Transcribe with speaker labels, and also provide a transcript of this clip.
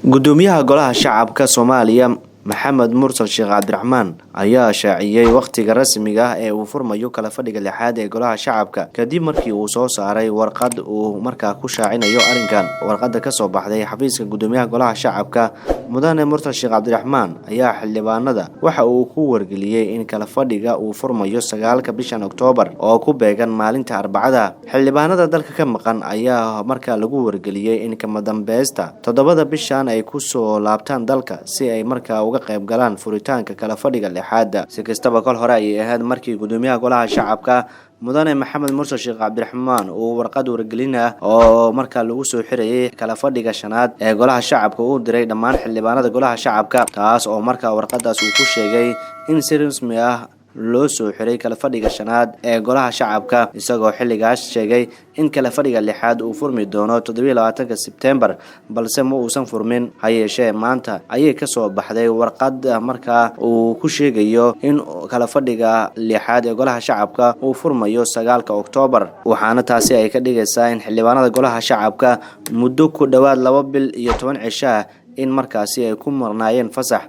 Speaker 1: gudoomiyaha golaha shacabka Soomaaliya Maxamed Mursal Sheekh Cabdiraxmaan ayaa shaaciyay waqtiga rasmiga ah ee uu furmayo kala fadhiga lixaad ee golaha shacabka kadib markii uu soo saaray warqad uu markaa ku shaacinayo arrinkan. warqadda ka soo baxday xafiiska gudoomiyaha golaha shacabka Mudane Mursal Sheekh Cabdiraxmaan ayaa xildhibaanada waxa uu ku wargeliyay in kala fadhiga uu furmayo 9 bishan Oktoobar oo ku beegan maalinta Arbacada. xildhibaanada dalka ka maqan ayaa markaa lagu wargeliyay in kama dambaysta 7 bishan ay ku soo laabtaan dalka si ay markaa uga qayb galaan furitaanka kala fadhiga lixaad. si kastaba kol hore ay ahayd markii gudoomiyaha golaha shacabka Mudane Maxamed Mursal Sheekh Cabdiraxmaan uu warqad wargelin ah oo markaa lagu soo xirayay kala fadhiga shanaad ee golaha shacabka uu diray dhammaan xildhibaanada golaha shacabka, taas oo markaa warqadaas uu ku sheegay in si rasmi ah loo soo xiray kala fadhiga shanaad ee golaha shacabka, isagoo xilligaas sheegay in kala fadhiga lixaad uu furmi doono 27 Sebtembar balse ma uusan furmin. ha yeeshee maanta ayay ka soo baxday warqad markaa uu ku sheegayo in kala fadhiga lixaad ee golaha shacabka uu furmayo 9 Oktoobar, waxaana taasi ay ka dhigaysaa in xildhibaanada golaha shacabka muddo ku dhawaad 2 bil iyo 10 cisho in markaasi ay ku marnaayeen fasax